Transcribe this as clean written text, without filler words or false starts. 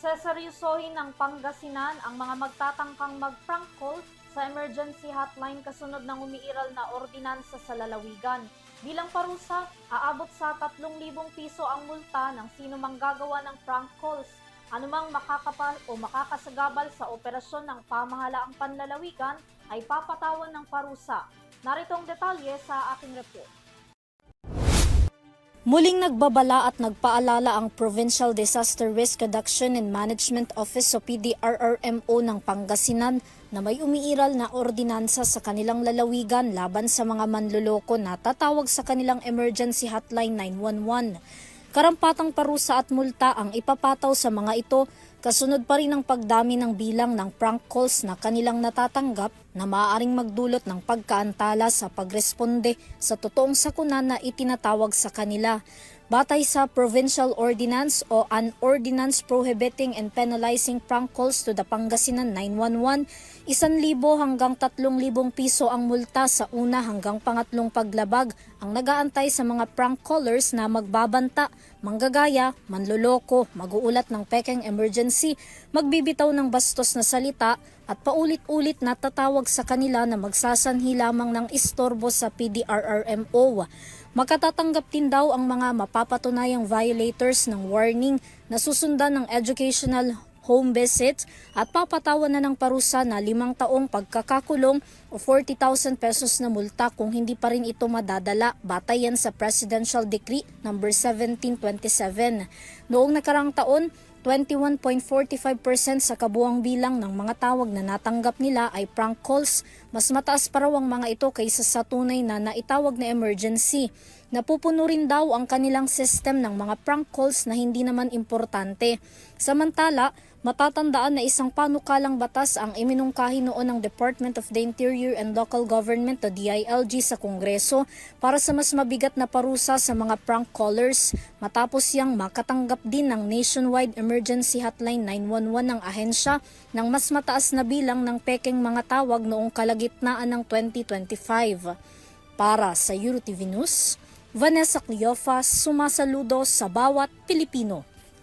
Seseryosohin ng Pangasinan ang mga magtatangkang mag-prank call sa emergency hotline kasunod ng umiiral na ordinansa sa lalawigan. Bilang parusa, aabot sa 3,000 piso ang multa ng sino mang gagawa ng prank calls. Anumang makakapal o makakasagabal sa operasyon ng pamahalaang panlalawigan ay papatawan ng parusa. Narito ang detalye sa aking report. Muling nagbabala at nagpaalala ang Provincial Disaster Risk Reduction and Management Office o PDRRMO ng Pangasinan na may umiiral na ordinansa sa kanilang lalawigan laban sa mga manloloko na tatawag sa kanilang emergency hotline 911. Karampatang parusa at multa ang ipapataw sa mga ito, kasunod pa rin ang pagdami ng bilang ng prank calls na kanilang natatanggap na maaaring magdulot ng pagkaantala sa pagresponde sa totoong sakuna na itinatawag sa kanila. Batay sa Provincial Ordinance o an Ordinance Prohibiting and Penalizing Prank Calls to the Pangasinan 911, 1,000 hanggang 3,000 piso ang multa sa una hanggang pangatlong paglabag ang nagaantay sa mga prank callers na magbabanta, manggagaya, manloloko, mag-uulat ng pekeng emergency, magbibitaw ng bastos na salita at paulit-ulit na tatawag sa kanila na magsasanhi lamang ng istorbo sa PDRRMO. Makatatanggap din daw ang mga mapapatunayang violators ng warning na susundan ng educational home visit at papatawan na ng parusa na 5 taong pagkakakulong o 40,000 pesos na multa kung hindi pa rin ito madadala, batay yan sa Presidential Decree No. 1727. Noong nakarang taon, 21.45% sa kabuang bilang ng mga tawag na natanggap nila ay prank calls. Mas mataas pa raw ang mga ito kaysa sa tunay na naitawag na emergency. Napupuno rin daw ang kanilang system ng mga prank calls na hindi naman importante. Samantala, matatandaan na isang panukalang batas ang iminungkahi noon ng Department of the Interior and Local Government o DILG sa Kongreso para sa mas mabigat na parusa sa mga prank callers matapos yang makatanggap din ng nationwide emergency hotline 911 ng ahensya ng mas mataas na bilang ng pekeng mga tawag noong kalagitnaan ng 2025. Para sa EuroTV News, Vanessa Cleofas, sumasaludo sa bawat Pilipino.